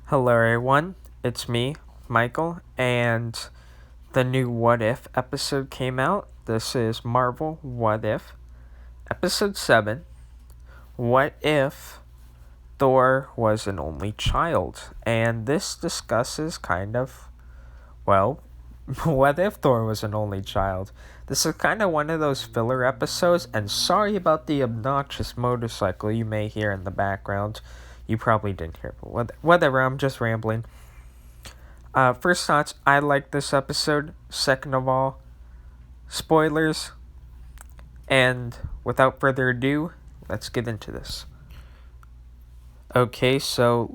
Hello, everyone. It's me, Michael, and the new What If episode came out. This is Marvel What If, episode 7. What if Thor was an only child? And this discusses well, what if Thor was an only child? This is kind of one of those filler episodes, and sorry about the obnoxious motorcycle you may hear in the background. You probably didn't hear, but whatever, I'm just rambling. First thoughts, I like this episode. Second of all, spoilers. And without further ado, let's get into this. Okay, so,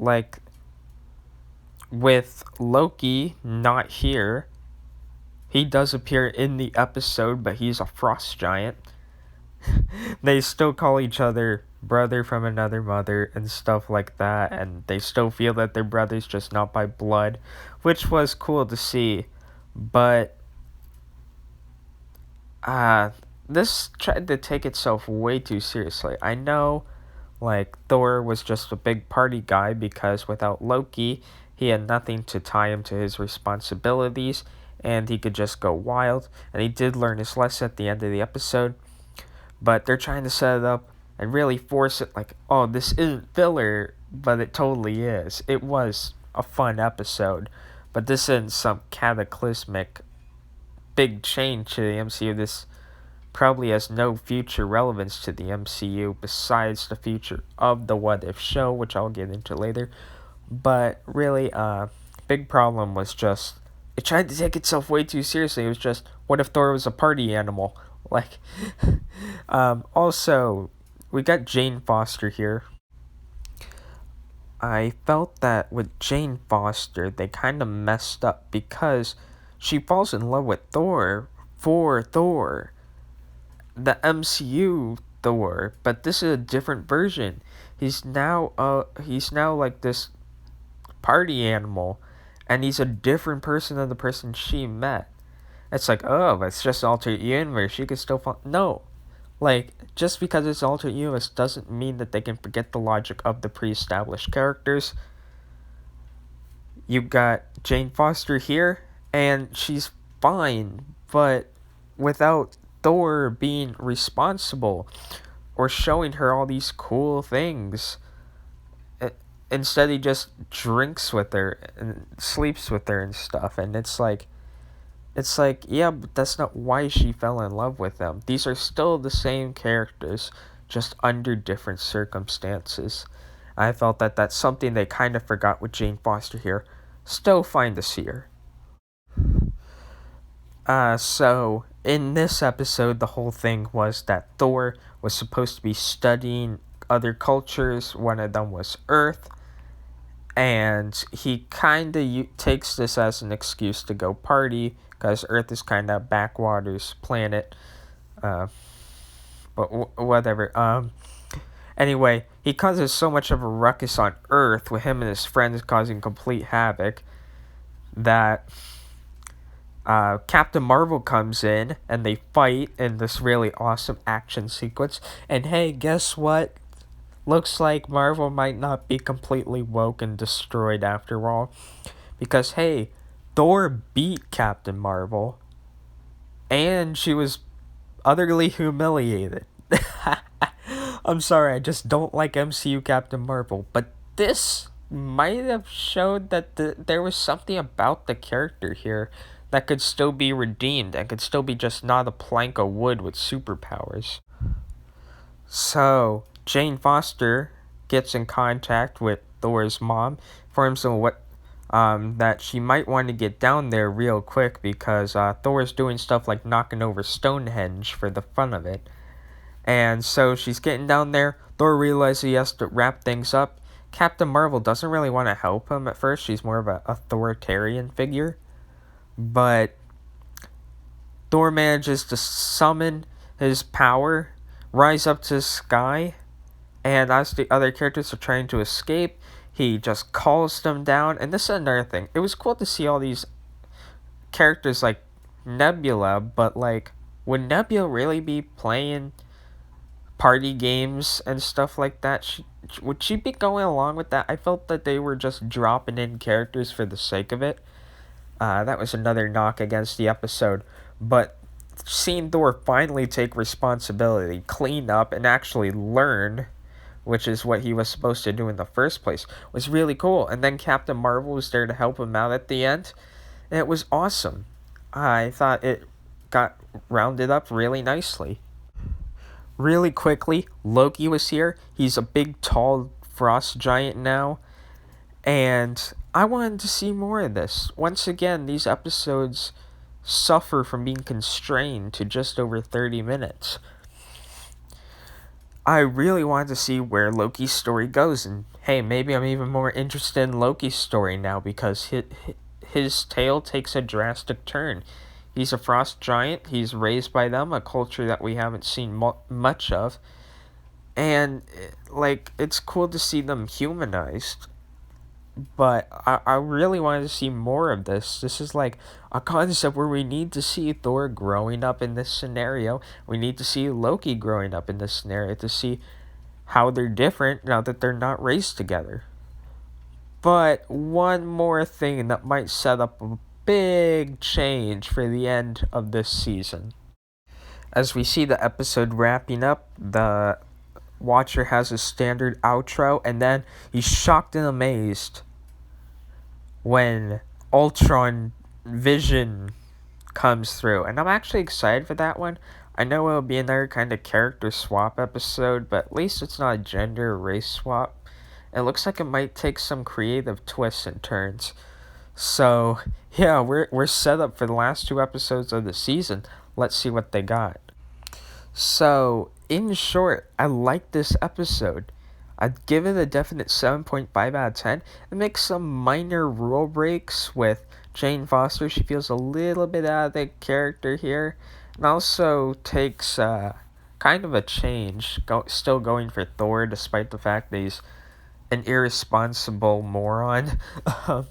with Loki not here, he does appear in the episode, but he's a frost giant. They still call each other brother from another mother and stuff like that, and they still feel that they're brothers, just not by blood, which was cool to see. But this tried to take itself way too seriously. I know, Thor was just a big party guy because without Loki, he had nothing to tie him to his responsibilities, and he could just go wild. And he did learn his lesson at the end of the episode, but they're trying to set it up and really force it oh, this isn't filler, but it totally is. It was a fun episode, but this isn't some cataclysmic big change to the MCU. This probably has no future relevance to the MCU besides the future of the What If show, which I'll get into later. But really, big problem was just it tried to take itself way too seriously. It was just, what if Thor was a party animal? Also, we got Jane Foster here. I felt that with Jane Foster, they kind of messed up because she falls in love with Thor for Thor, the MCU Thor, but this is a different version. He's now like this party animal, and he's a different person than the person she met. It's like, oh, it's just alternate universe. She could still fall. No, just because it's alternate universe doesn't mean that they can forget the logic of the pre-established characters. You've got Jane Foster here, and she's fine, but without Thor being responsible or showing her all these cool things. Instead, he just drinks with her and sleeps with her and stuff, and it's like, yeah, but that's not why she fell in love with them. These are still the same characters, just under different circumstances. I felt that that's something they kind of forgot with Jane Foster here. Still fine to see her. So in this episode, the whole thing was that Thor was supposed to be studying other cultures. One of them was Earth, and he kind of takes this as an excuse to go party because Earth is kind of backwaters planet. But whatever. Anyway, he causes so much of a ruckus on Earth with him and his friends causing complete havoc that Captain Marvel comes in and they fight in this really awesome action sequence. And hey, guess what? Looks like Marvel might not be completely woke and destroyed after all. Because hey, Thor beat Captain Marvel, and she was utterly humiliated. I'm sorry, I just don't like MCU Captain Marvel, but this might have showed that there was something about the character here that could still be redeemed and could still be just not a plank of wood with superpowers. So, Jane Foster gets in contact with Thor's mom, informs them that she might want to get down there real quick because Thor's doing stuff like knocking over Stonehenge for the fun of it. And so she's getting down there. Thor realizes he has to wrap things up. Captain Marvel doesn't really want to help him at first. She's more of an authoritarian figure. But Thor manages to summon his power, rise up to the sky, and as the other characters are trying to escape, he just calls them down. And this is another thing. It was cool to see all these characters like Nebula, but would Nebula really be playing party games and stuff like that? would she be going along with that? I felt that they were just dropping in characters for the sake of it. That was another knock against the episode. But seeing Thor finally take responsibility, clean up, and actually learn, which is what he was supposed to do in the first place, was really cool. And then Captain Marvel was there to help him out at the end. And it was awesome. I thought it got rounded up really nicely. Really quickly, Loki was here. He's a big, tall frost giant now. And I wanted to see more of this. Once again, these episodes suffer from being constrained to just over 30 minutes. I really wanted to see where Loki's story goes, and hey, maybe I'm even more interested in Loki's story now because his tale takes a drastic turn. He's a frost giant, he's raised by them, a culture that we haven't seen much of, and like, it's cool to see them humanized. But I really wanted to see more of this. This is like a concept where we need to see Thor growing up in this scenario. We need to see Loki growing up in this scenario to see how they're different now that they're not raised together. But one more thing that might set up a big change for the end of this season. As we see the episode wrapping up, the Watcher has a standard outro, and then he's shocked and amazed when Ultron Vision comes through. And I'm actually excited for that one. I know it'll be another kind of character swap episode, but at least it's not a gender or race swap. It looks like it might take some creative twists and turns. So, yeah, we're set up for the last two episodes of the season. Let's see what they got. So, in short, I like this episode. I'd give it a definite 7.5 out of 10. It makes some minor rule breaks with Jane Foster. She feels a little bit out of the character here. And also takes kind of a change, still going for Thor despite the fact that he's an irresponsible moron.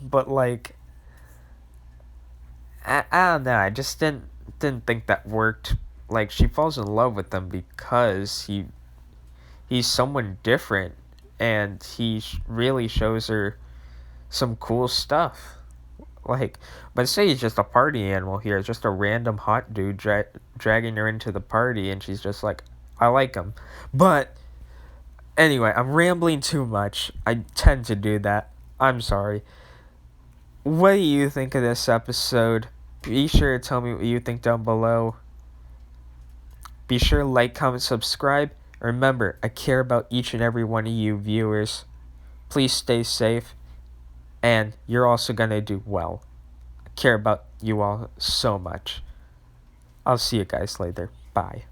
But like, I don't know, I just didn't think that worked. Like, she falls in love with him because he's someone different, and he really shows her some cool stuff. Like, but say he's just a party animal here, just a random hot dude dragging her into the party, and she's just like, I like him. But anyway, I'm rambling too much. I tend to do that. I'm sorry. What do you think of this episode? Be sure to tell me what you think down below. Be sure to like, comment, subscribe. Remember, I care about each and every one of you viewers. Please stay safe. And you're also going to do well. I care about you all so much. I'll see you guys later. Bye.